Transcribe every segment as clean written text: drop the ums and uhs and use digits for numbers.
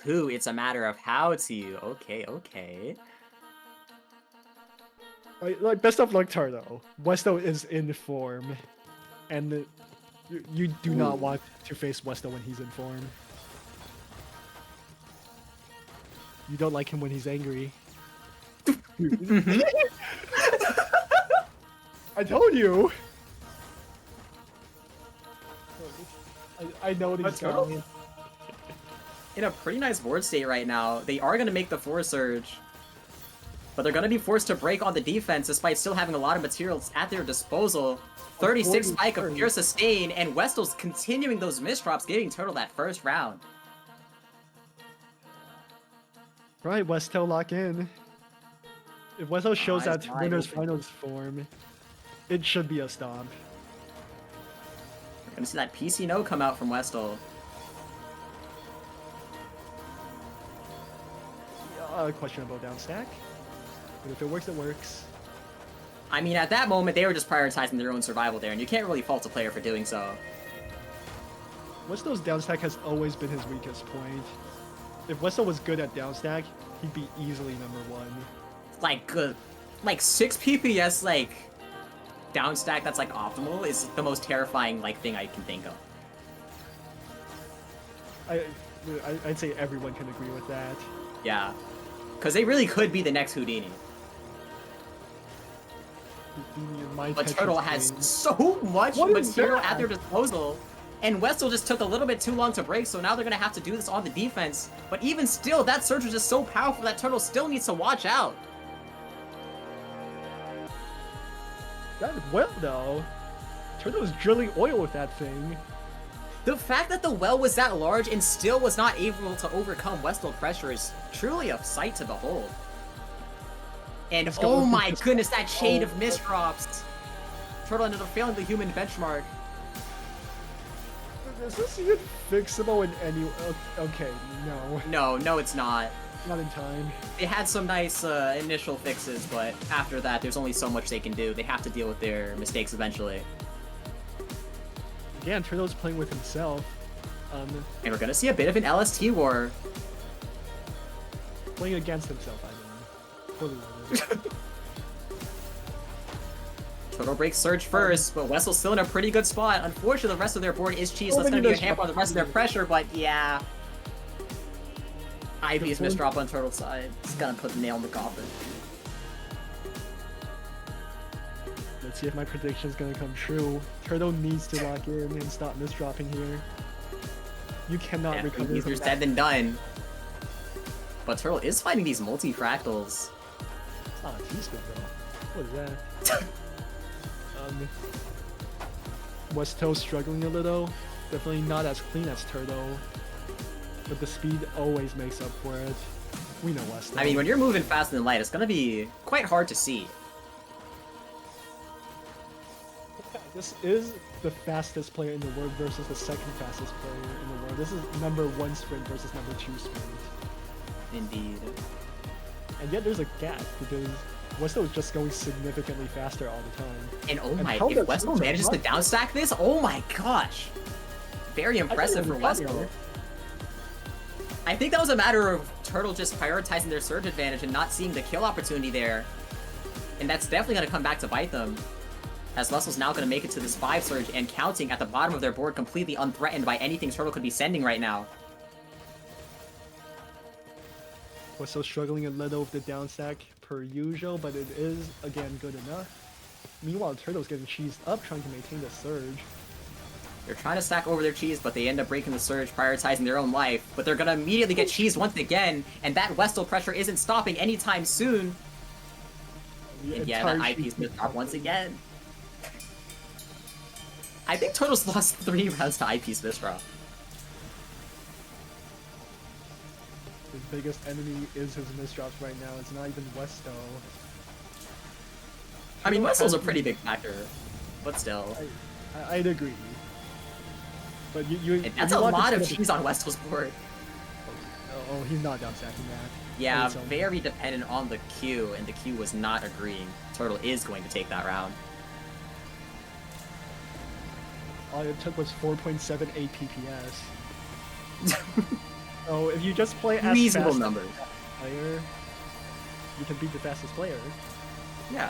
Who, it's a matter of how to. Okay, okay. Like best of luck, Turtle. Westl is in form, and you do not Ooh. want to face Westl when he's in form. You don't like him when he's angry. Mhm. I told you. I know But these Turtle guys. in a pretty nice board state right now. They are going to make the Force Surge, but they're going to be forced to break on the defense despite still having a lot of materials at their disposal. A 36 forward spike of pure surge. sustain, and Westel's continuing those misdrops, giving Turtle that first round. Right, Westl lock in. If Westl shows Eyes that wide winners open. finals form, it should be a stomp. We're going to see that PC no come out from Westel. Questionable down stack. But if it works, it works. I mean, at that moment, they were just prioritizing their own survival there, and you can't really fault a player for doing so. Westel's down stack has always been his weakest point. If Westl was good at down stack, he'd be easily #1. Like 6 PPS, like, down stack that's, like, optimal is the most terrifying, like, thing I can think of. I'd say everyone can agree with that. Yeah. Because they really could be the next Houdini. But Turtle has so much material at their disposal, and Westl just took a little bit too long to break, so now they're going to have to do this on the defense. But even still, that surge was just so powerful that Turtle still needs to watch out. That well though. Turtle was drilling oil with that thing. The fact that the well was that large and still was not able to overcome Westl pressure is truly a sight to behold. And oh my goodness, that chain of misdrops! Turtle ended up failing the human benchmark. Is this even fixable in any... Okay, no. No, it's not. Not in time. They had some nice initial fixes, but after that, there's only so much they can do. They have to deal with their mistakes eventually. Again, Turtle's playing with himself. And we're gonna see a bit of an LST war. Playing against himself, I mean. Totally. Turtle breaks Surge first, but Westl's still in a pretty good spot. Unfortunately, the rest of their board is cheese, so it's gonna be a hamper on the rest of their pressure, but yeah. IV's misdrop on Turtle's side. It's gonna put the nail in the coffin. Let's see if my prediction is gonna come true. Turtle needs to lock in and stop misdropping here. You cannot recover. Easier said than done. But Turtle is fighting these multi-fractals. It's not a T-spin though. What is that? Westl struggling a little. Definitely not as clean as Turtle. But the speed always makes up for it. We know Westl. I mean, when you're moving faster than light, it's gonna be quite hard to see. This is the fastest player in the world versus the second fastest player in the world. This is #1 sprint versus #2 sprint. Indeed. And yet there's a gap because Westl is just going significantly faster all the time. And oh my, if Westl manages to downstack this, oh my gosh! Very impressive for Westl. I think that was a matter of Turtle just prioritizing their surge advantage and not seeing the kill opportunity there. And that's definitely going to come back to bite them. As Westl's now going to make it to this 5 surge and counting at the bottom of their board completely unthreatened by anything Turtle could be sending right now. Westl struggling a little with the downstack per usual, but it is, again, good enough. Meanwhile, Turtle's getting cheesed up trying to maintain the surge. They're trying to stack over their cheese, but they end up breaking the surge, prioritizing their own life. But they're gonna immediately get cheesed once again, and that Westl pressure isn't stopping anytime soon. And yeah, that IP's misdrop once again. I think Turtle's lost 3 rounds to IP's misdrop. His biggest enemy is his misdrops right now. It's not even Westl. I mean, Westl's a pretty big factor, but still. I'd agree. But that's a lot of cheese on Westl's board. Oh, he's not downstacking that. Yeah, very dependent on the Q, and the Q was not agreeing. Turtle is going to take that round. All it took was 4.78 PPS. So if you just play as Reasonable fast numbers. as the player, you can beat the fastest player. Yeah.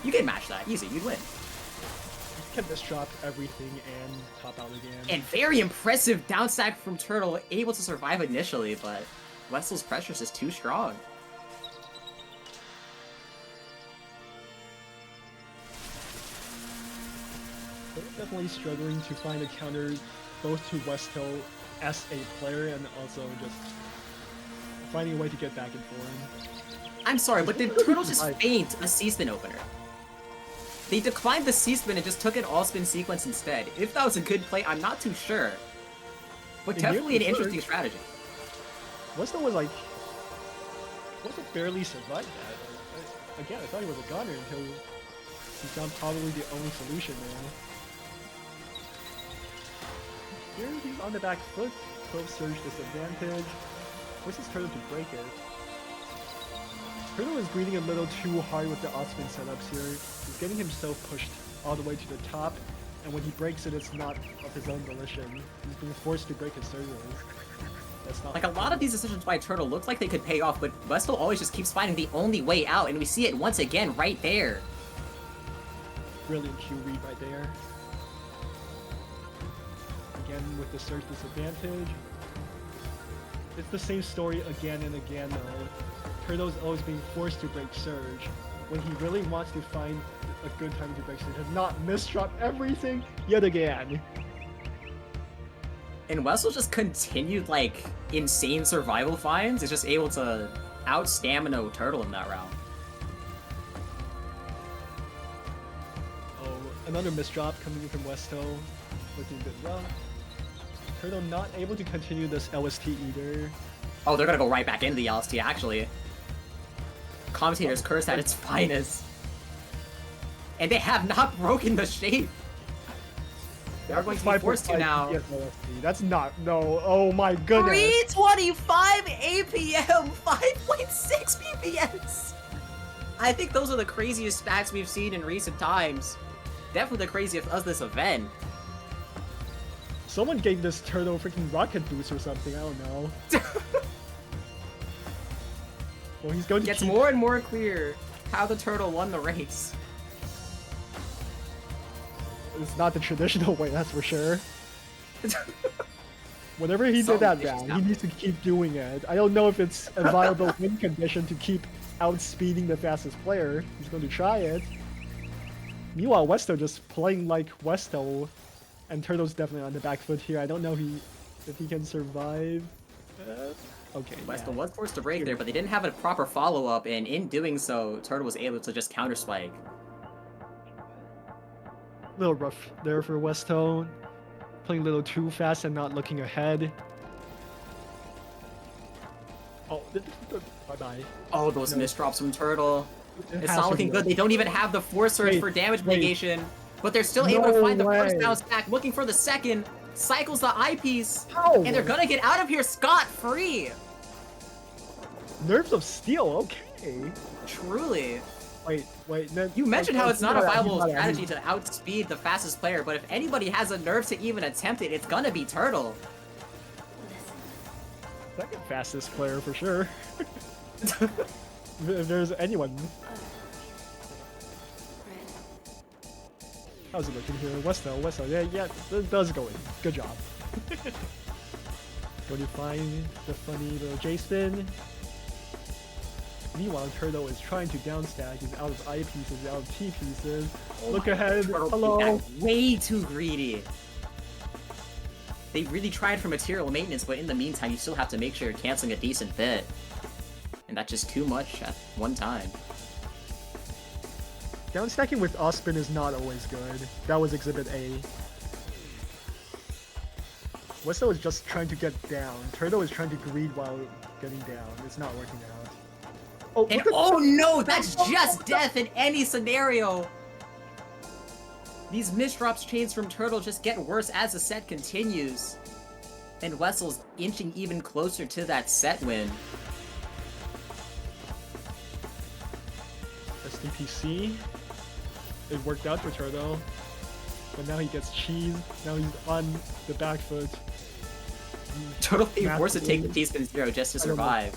You can match that. Easy. You'd win. You can misdrop everything and top out again. And very impressive down stack from Turtle, able to survive initially, but Westl's pressure is just too strong. They're definitely struggling to find a counter both to Westl as a player and also just finding a way to get back and forth. I'm sorry, but did Turtle just feint a C-spin opener? They declined the C-spin and just took an all-spin sequence instead. If that was a good play, I'm not too sure. But definitely an interesting strategy. Westl was like... Westl barely survived that. Again, I thought he was a gunner until he found probably the only solution there. Here he's on the back foot, 12 surge disadvantage. What's his Turtle to break it? Turtle is breathing a little too hard with the off-spin setups here. He's getting himself pushed all the way to the top, and when he breaks it, it's not of his own volition. He's being forced to break his surges. That's not like, a lot of these decisions by Turtle look like they could pay off, but Westl always just keeps finding the only way out, and we see it once again right there. Brilliant Q read right there. Again with the surge disadvantage. It's the same story again and again though. Turtle's always being forced to break surge when he really wants to find a good time to break surge and not misdrop everything yet again. And Westl just continued, like, insane survival finds. Is just able to out-stamina Turtle in that round. Oh, another misdrop coming in from Westl. Looking a bit rough. Turtle not able to continue this LST either. Oh, they're gonna go right back into the LST, actually. Commentator's curse at its finest. And they have not broken the shape. They are going to be forced to now. That's not, no, oh my goodness. 325 APM, 5.6 PPS. I think those are the craziest stats we've seen in recent times. Definitely the craziest of this event. Someone gave this Turtle freaking rocket boost or something, I don't know. Well, he's going to Gets more and more clear how the Turtle won the race. It's not the traditional way, that's for sure. Whenever he did that round, he needs to keep doing it. I don't know if it's a viable win condition to keep outspeeding the fastest player. He's going to try it. Meanwhile, Westl just playing like Westl, and Turtle's definitely on the back foot here. I don't know if he can survive. Okay. Westl was forced to break there, but they didn't have a proper follow-up, and in doing so, Turtle was able to just counter-spike. A little rough there for Westl. Playing a little too fast and not looking ahead. Oh, bye-bye. Oh, those misdrops from Turtle. It's not looking good. They don't even have the force surge for damage mitigation, but they're still able to find the first bounce back, looking for the second. Cycles the eyepiece, and they're gonna get out of here scot-free. Nerves of steel, okay. Truly. Wait. You mentioned how it's not a viable strategy to outspeed the fastest player, but if anybody has the nerve to even attempt it, it's gonna be Turtle. Second fastest player for sure. If there's anyone. How's it looking here? Westl, yeah, it does go in. Good job. Going to find the funny little J-spin. Meanwhile, Turtle is trying to downstack. He's out of I pieces, out of T pieces. Look ahead. Hello. Way too greedy. They really tried for material maintenance, but in the meantime, you still have to make sure you're canceling a decent bit. And that's just too much at one time. Downstacking with off-spin is not always good. That was Exhibit A. Westl is just trying to get down. Turtle is trying to greed while getting down. It's not working out. Oh, and oh no, that's just death in any scenario! These misdrops chains from Turtle just get worse as the set continues. And Westl's inching even closer to that set win. SDPC. It worked out for Turtle. But now he gets cheesed. Now he's on the back foot. Turtle being forced to take the Massively. T-spin 0 just to I don't know. survive.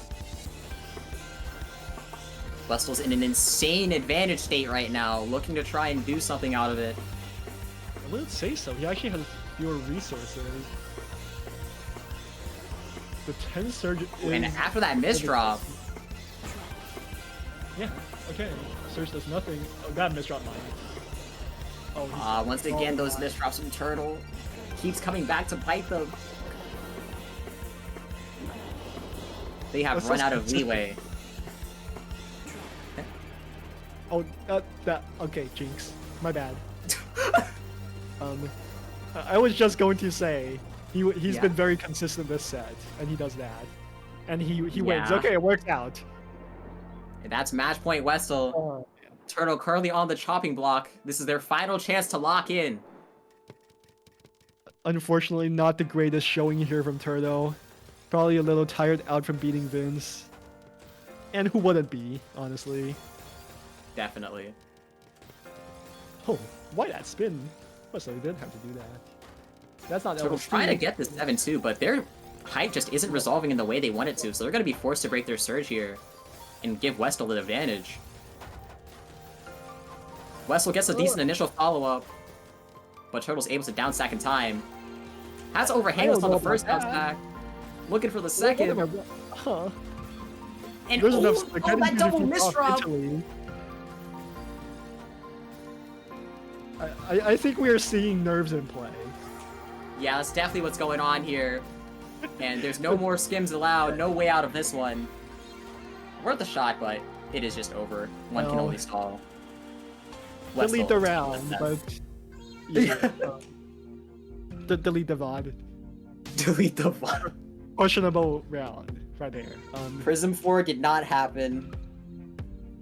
Westl's in an insane advantage state right now, looking to try and do something out of it. I wouldn't say so. He actually has fewer resources. The 10 surge is... And after that misdrop, Yeah, okay. Surge does nothing. Oh, that misdrop mine. Oh, once again, those misdrops from Turtle keeps coming back to bite them. They have That's run so out of specific. leeway. Oh, okay, Jinx. My bad. I was just going to say, he's Yeah. been very consistent this set, and he does that. And he wins. Yeah. Okay, it works out. And that's match point Westl. Oh, Turtle currently on the chopping block. This is their final chance to lock in. unfortunately, not the greatest showing here from Turtle. Probably a little tired out from beating Vince. And who wouldn't be, honestly? Definitely. Oh, why that spin? Wesley didn't have to do that. That's not Turtle LSD. trying to get this 7-2, but their height just isn't resolving in the way they want it to, so they're going to be forced to break their surge here and give Westl the advantage. Westl gets a decent initial follow-up, but Turtle's able to down stack in time. Has overhangs on the first bounce back. Looking for the second. Huh. And There's enough that double misdrop! I think we are seeing nerves in play. Yeah, that's definitely what's going on here. And there's no more skims allowed, no way out of this one. Worth a shot, but it is just over. One can No. only stall. Delete Westl the is round, the but... Yeah. Delete the VOD. delete the VOD. Questionable round, right there. Prism 4 did not happen.